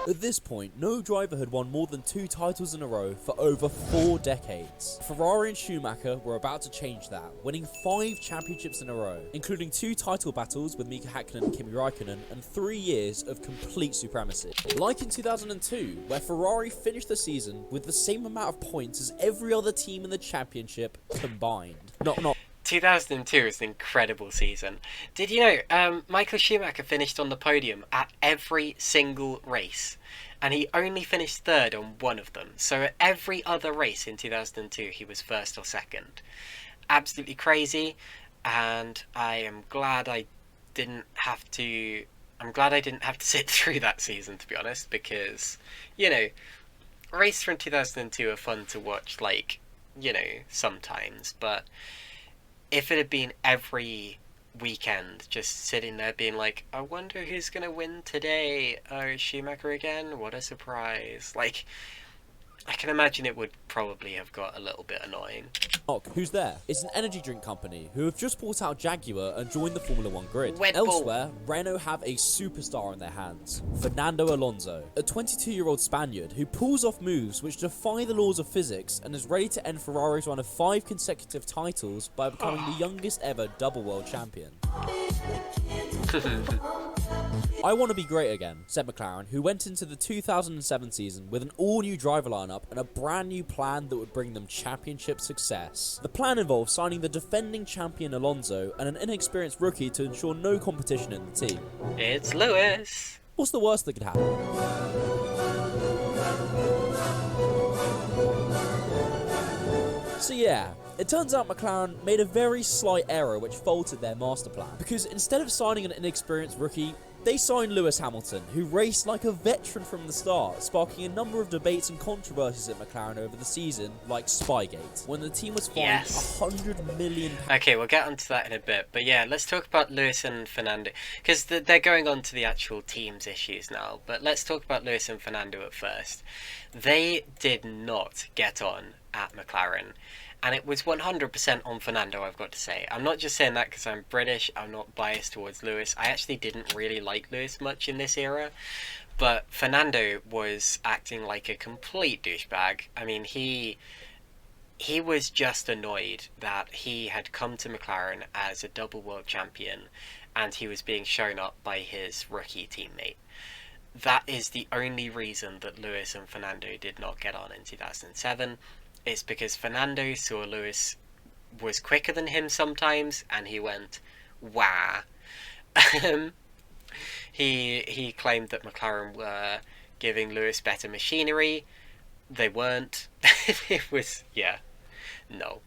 At this point, no driver had won more than 2 titles in a row for over 4 decades. Ferrari and Schumacher were about to change that, winning 5 championships in a row, including 2 title battles with Mika Häkkinen and Kimi Räikkönen, and 3 years of complete supremacy. Like in 2002, where Ferrari finished the season with the same amount of points as every other team in the championship combined. Not 2002 is an incredible season. Did you know Michael Schumacher finished on the podium at every single race, and he only finished third on one of them. So at every other race in 2002 he was first or second. Absolutely crazy, and I am glad I didn't have to sit through that season, to be honest, because, you know, races from 2002 are fun to watch, like, you know, sometimes, but if it had been every weekend just sitting there being like, I wonder who's gonna win today, oh, Schumacher again, what a surprise, like, I can imagine it would probably have got a little bit annoying. Who's there? It's an energy drink company who have just bought out Jaguar and joined the Formula 1 grid. Red Bull. Elsewhere, Renault have a superstar in their hands, Fernando Alonso, a 22-year-old Spaniard who pulls off moves which defy the laws of physics and is ready to end Ferrari's run of 5 consecutive titles by becoming the youngest ever double world champion. I want to be great again, said McLaren, who went into the 2007 season with an all-new driver lineup and a brand new plan that would bring them championship success. The plan involved signing the defending champion Alonso and an inexperienced rookie to ensure no competition in the team. It's Lewis. What's the worst that could happen? So yeah, it turns out McLaren made a very slight error which faltered their master plan, because instead of signing an inexperienced rookie, they signed Lewis Hamilton, who raced like a veteran from the start, sparking a number of debates and controversies at McLaren over the season, like Spygate, when the team was fined £100 million. Okay, we'll get onto that in a bit, but yeah, let's talk about Lewis and Fernando, because they're going on to the actual team's issues now, but let's talk about Lewis and Fernando at first. They did not get on at McLaren. And it was 100% on Fernando, I've got to say. I'm not just saying that because I'm British, I'm not biased towards Lewis. I actually didn't really like Lewis much in this era. But Fernando was acting like a complete douchebag. I mean, he was just annoyed that he had come to McLaren as a double world champion and he was being shown up by his rookie teammate. That is the only reason that Lewis and Fernando did not get on in 2007. It's because Fernando saw Lewis was quicker than him sometimes, and he went, wah. He claimed that McLaren were giving Lewis better machinery. They weren't. It was, yeah, no.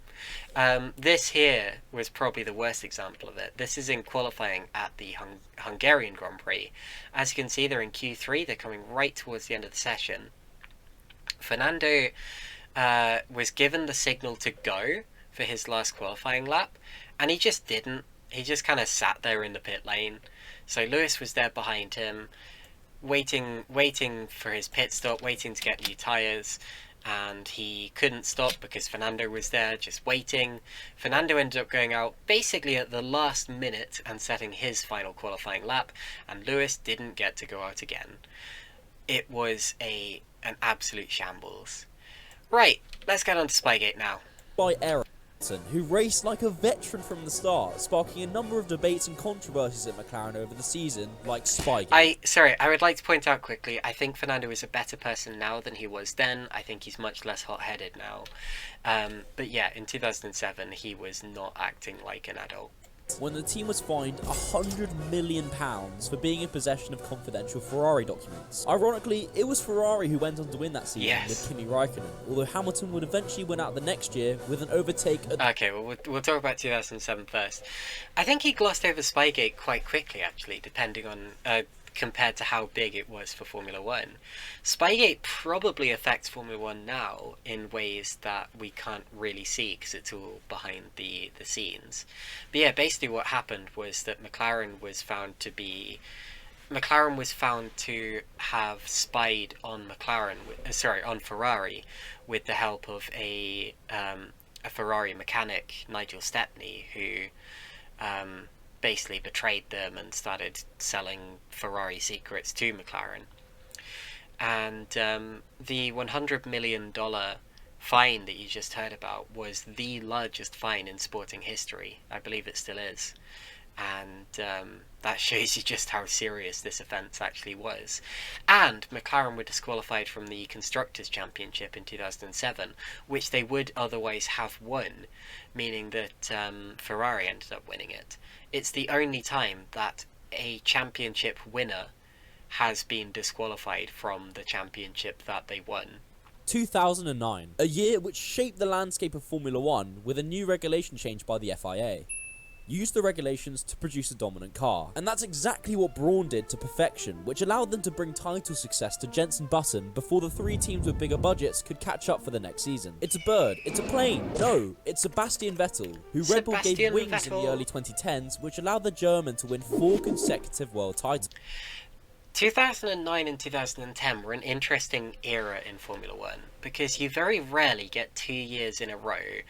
This here was probably the worst example of it. This is in qualifying at the Hungarian Grand Prix. As you can see, they're in Q3. They're coming right towards the end of the session. Fernando was given the signal to go for his last qualifying lap, and he just didn't. He just kind of sat there in the pit lane. So Lewis was there behind him, waiting for his pit stop, waiting to get new tyres, and he couldn't stop because Fernando was there just waiting. Fernando ended up going out basically at the last minute and setting his final qualifying lap, and Lewis didn't get to go out again. It was an absolute shambles. Right, let's get on to Spygate now. By Hamilton, who raced like a veteran from the start, sparking a number of debates and controversies at McLaren over the season, like Spygate. I would like to point out quickly, I think Fernando is a better person now than he was then. I think he's much less hot-headed now. But yeah, in 2007, he was not acting like an adult. When the team was fined £100 million for being in possession of confidential Ferrari documents. Ironically, it was Ferrari who went on to win that season with Kimi Raikkonen, although Hamilton would eventually win out the next year with an overtake at... Okay, well, we'll talk about 2007 first. I think he glossed over Spygate quite quickly, actually, depending on... compared to how big it was for Formula 1. Spygate probably affects Formula 1 now in ways that we can't really see because it's all behind the scenes. But yeah, basically what happened was that McLaren was found to have spied on on Ferrari with the help of a Ferrari mechanic, Nigel Stepney, who basically betrayed them and started selling Ferrari secrets to McLaren. And the $100 million fine that you just heard about was the largest fine in sporting history. I believe it still is. And that shows you just how serious this offence actually was. And McLaren were disqualified from the Constructors' Championship in 2007, which they would otherwise have won, meaning that Ferrari ended up winning it. It's the only time that a championship winner has been disqualified from the championship that they won. 2009, a year which shaped the landscape of Formula 1 with a new regulation change by the FIA. used the regulations to produce a dominant car. And that's exactly what Brawn did to perfection, which allowed them to bring title success to Jenson Button before the three teams with bigger budgets could catch up for the next season. It's a bird, it's a plane, no, it's Sebastian Vettel, who Red Bull gave wings in the early 2010s, which allowed the German to win 4 consecutive world titles. 2009 and 2010 were an interesting era in Formula One because you very rarely get 2 years in a row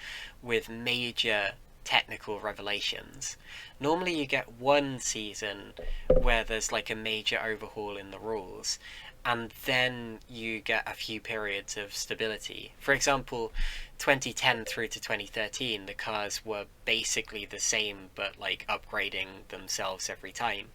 with major technical revelations. Normally you get one season where there's like a major overhaul in the rules, and then you get a few periods of stability. For example, 2010 through to 2013, the cars were basically the same but like upgrading themselves every time.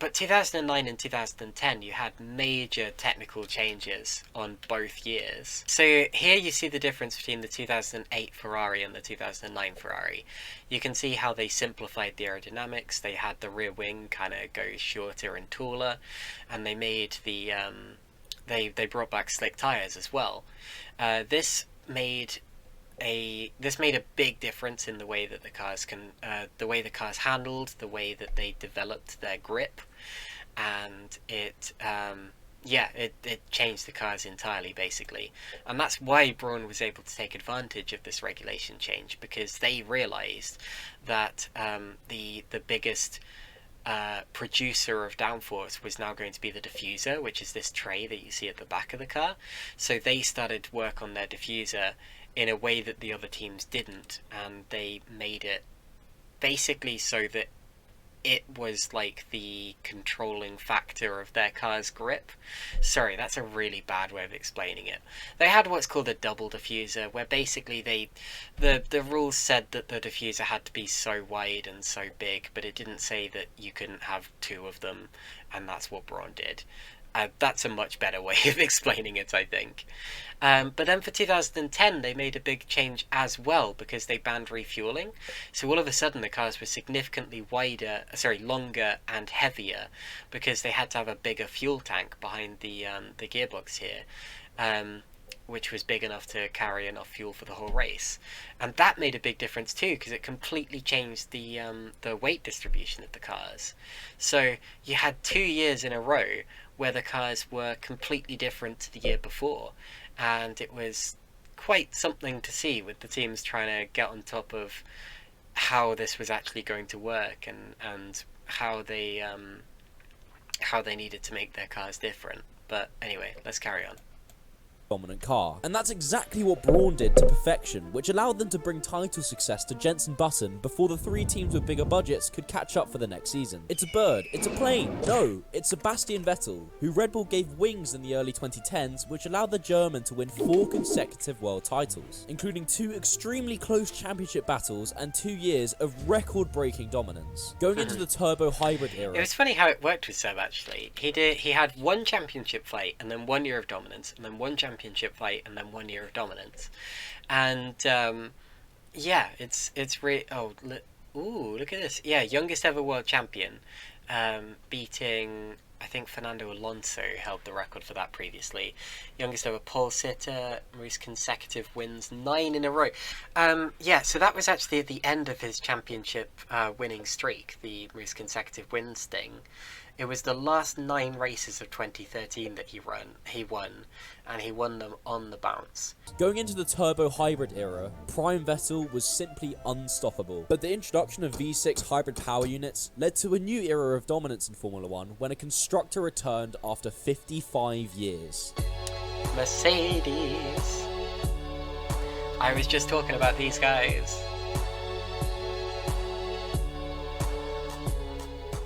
But 2009 and 2010, you had major technical changes on both years. So here you see the difference between the 2008 Ferrari and the 2009 Ferrari. You can see how they simplified the aerodynamics. They had the rear wing kind of go shorter and taller, and they made the they brought back slick tires as well. This made a big difference in the way that the cars handled, the way that they developed their grip, and it changed the cars entirely, basically. And that's why Brawn was able to take advantage of this regulation change, because they realized that the biggest producer of downforce was now going to be the diffuser, which is this tray that you see at the back of the car. So they started work on their diffuser in a way that the other teams didn't, and they made it basically so that it was like the controlling factor of their car's grip. Sorry, that's a really bad way of explaining it. They had what's called a double diffuser, where basically the rules said that the diffuser had to be so wide and so big, but it didn't say that you couldn't have 2 of them, and that's what Brawn did. That's a much better way of explaining it, I think. But then for 2010, they made a big change as well, because they banned refueling. So all of a sudden, the cars were significantly longer and heavier, because they had to have a bigger fuel tank behind the gearbox here, which was big enough to carry enough fuel for the whole race. And that made a big difference too, because it completely changed the weight distribution of the cars. So you had 2 years in a row where the cars were completely different to the year before, and it was quite something to see, with the teams trying to get on top of how this was actually going to work, and how they needed to make their cars different. But anyway, let's carry on. Dominant car. And that's exactly what Brawn did to perfection, which allowed them to bring title success to Jenson Button before the 3 teams with bigger budgets could catch up for the next season. It's a bird, it's a plane, no, it's Sebastian Vettel, who Red Bull gave wings in the early 2010s, which allowed the German to win 4 consecutive world titles, including 2 extremely close championship battles and 2 years of record-breaking dominance. Going into the turbo hybrid era. It was funny how it worked with Seb, actually. He had 1 championship fight, and then 1 year of dominance, and then 1 championship fight, and then 1 year of dominance. And yeah, it's really look at this. Yeah, youngest ever world champion, beating, I think Fernando Alonso held the record for that previously. Youngest ever pole sitter, most consecutive wins, 9 in a row. Yeah, so that was actually at the end of his championship winning streak, the most consecutive wins thing. It was the last 9 races of 2013 that he won, and he won them on the bounce. Going into the turbo hybrid era, Prime Vettel was simply unstoppable. But the introduction of V6 hybrid power units led to a new era of dominance in Formula 1 when a constructor returned after 55 years. Mercedes. I was just talking about these guys.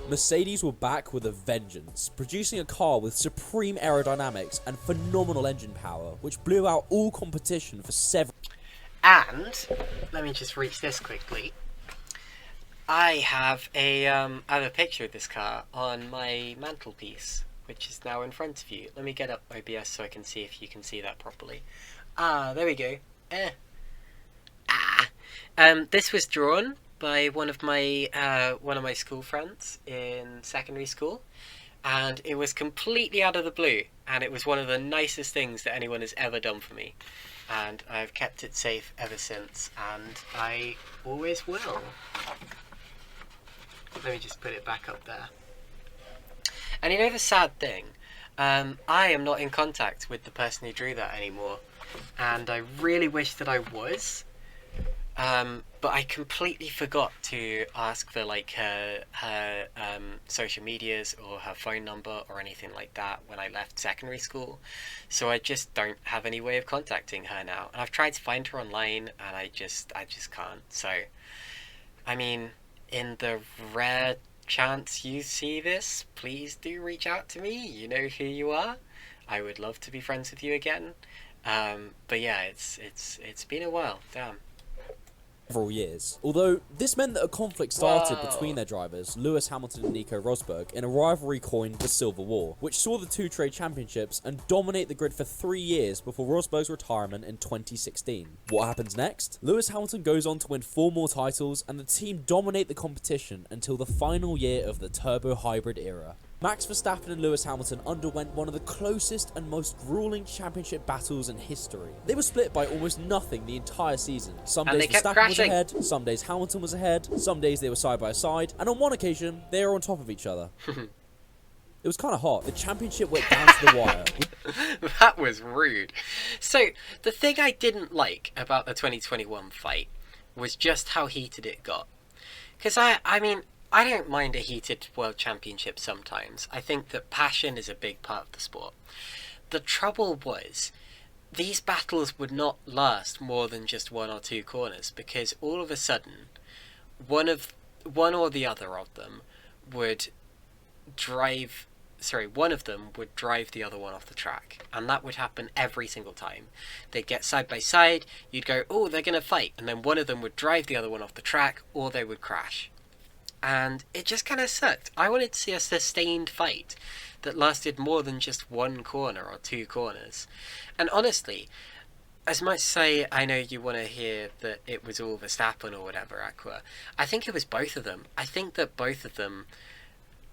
Mercedes were back with a vengeance, producing a car with supreme aerodynamics and phenomenal engine power, which blew out all competition for several... And, let me just reach this quickly. I have a picture of this car on my mantelpiece, which is now in front of you. Let me get up OBS so I can see if you can see that properly. Ah, there we go. This was drawn by one of my school friends in secondary school, and it was completely out of the blue, and it was one of the nicest things that anyone has ever done for me. and I've kept it safe ever since, and I always will. Let me just put it back up there. And you know the sad thing? I am not in contact with the person who drew that anymore, and I really wish that I was. But I completely forgot to ask for like her social medias or her phone number or anything like that when I left secondary school. So I just don't have any way of contacting her now. And I've tried to find her online, and I just can't. So, I mean, in the rare chance you see this, please do reach out to me. You know who you are. I would love to be friends with you again. But yeah, it's been a while. Damn. Several years. Although this meant that a conflict started Whoa. between their drivers, Lewis Hamilton and Nico Rosberg, in a rivalry coined the Silver War, which saw the two trade championships and dominate the grid for 3 years before Rosberg's retirement in 2016. What happens next? Lewis Hamilton goes on to win 4 more titles, and the team dominate the competition until the final year of the turbo hybrid era. Max Verstappen and Lewis Hamilton underwent one of the closest and most grueling championship battles in history. They were split by almost nothing the entire season. Some And days they kept Verstappen was crashing. ahead, some days Hamilton was ahead, some days they were side by side, and on one occasion, they were on top of each other. It was kind of hot. The championship went down to the wire. That was rude. So, the thing I didn't like about the 2021 fight was just how heated it got. Because I mean, I don't mind a heated world championship sometimes. I think that passion is a big part of the sport. The trouble was, these battles would not last more than just 1 or 2 corners, because all of a sudden, one or the other of them would one of them would drive the other one off the track, and that would happen every single time. They'd get side by side, you'd go, oh, they're going to fight, and then one of them would drive the other one off the track, or they would crash. And it just kind of sucked. I wanted to see a sustained fight that lasted more than just 1 corner or 2 corners. And honestly, as much as I know you want to hear that it was all Verstappen or whatever, Aqua, I think it was both of them. I think that both of them...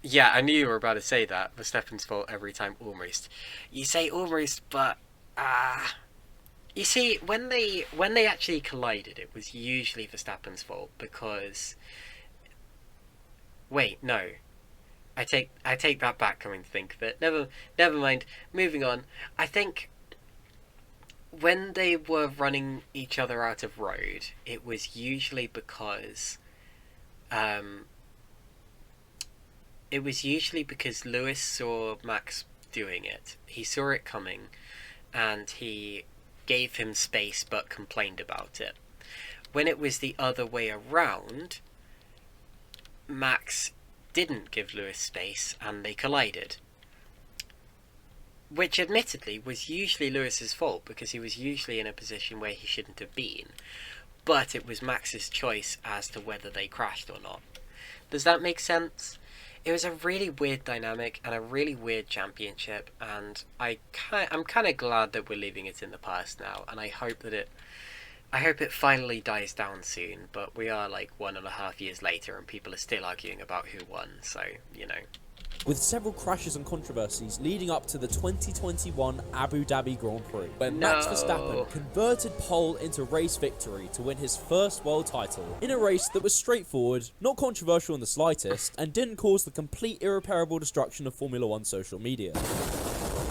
Yeah, I knew you were about to say that. Verstappen's fault every time, almost. You say almost, but... You see, when they actually collided, it was usually Verstappen's fault, because... Wait, no. I take that back, coming to think of it. Never mind. Moving on. I think when they were running each other out of road, it was usually because Lewis saw Max doing it. He saw it coming, and he gave him space but complained about it. When it was the other way around, Max didn't give Lewis space and they collided. Which admittedly was usually Lewis's fault, because he was usually in a position where he shouldn't have been. But it was Max's choice as to whether they crashed or not. Does that make sense? It was a really weird dynamic and a really weird championship, and I'm kind of glad that we're leaving it in the past now, and I hope it finally dies down soon, but we are like 1.5 years later and people are still arguing about who won, so, you know. With several crashes and controversies leading up to the 2021 Abu Dhabi Grand Prix, where Max Verstappen converted pole into race victory to win his first world title, in a race that was straightforward, not controversial in the slightest, and didn't cause the complete irreparable destruction of Formula 1 social media.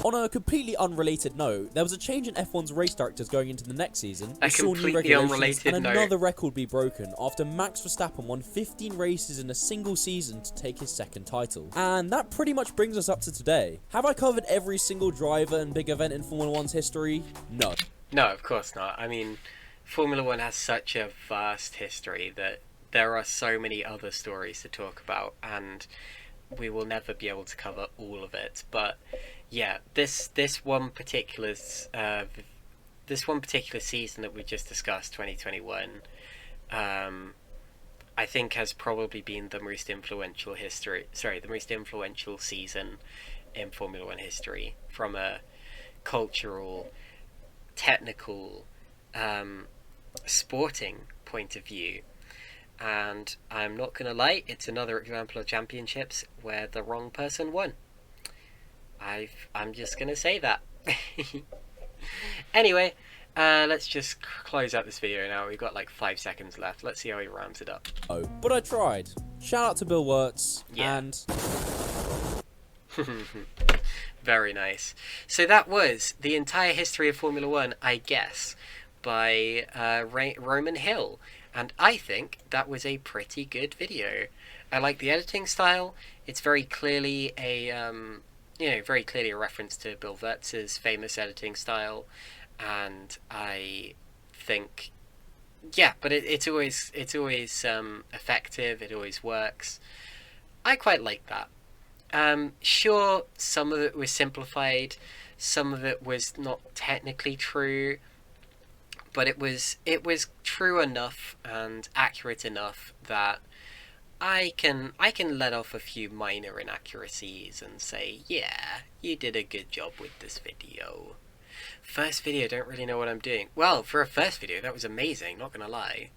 On a completely unrelated note, there was a change in F1's race directors going into the next season. We saw new regulations and another record be broken after Max Verstappen won 15 races in a single season to take his 2nd title. And that pretty much brings us up to today. Have I covered every single driver and big event in Formula 1's history? No. No, of course not. I mean, Formula 1 has such a vast history that there are so many other stories to talk about, and we will never be able to cover all of it. But yeah, this one particular season that we just discussed, 2021, I think has probably been the most influential season in Formula 1 history, from a cultural, technical, sporting point of view. And I'm not gonna lie, it's another example of championships where the wrong person won. I'm just gonna say that. Anyway, Let's just close out this video now. We've got like 5 seconds left. Let's see how he rounds it up. Oh, but I tried. Shout out to Bill Wurtz, Yeah. and Very nice. So that was the entire history of Formula One, I guess, by Roman Hill. And I think that was a pretty good video. I like the editing style. It's very clearly a, very clearly a reference to Bill Wurtz's famous editing style. And I think, yeah, but it's always effective. It always works. I quite like that. Sure, some of it was simplified, some of it was not technically true, but it was true enough and accurate enough that I can let off a few minor inaccuracies and say, yeah, you did a good job with this video. First video, don't really know what I'm doing. Well, for a first video, that was amazing, not gonna lie.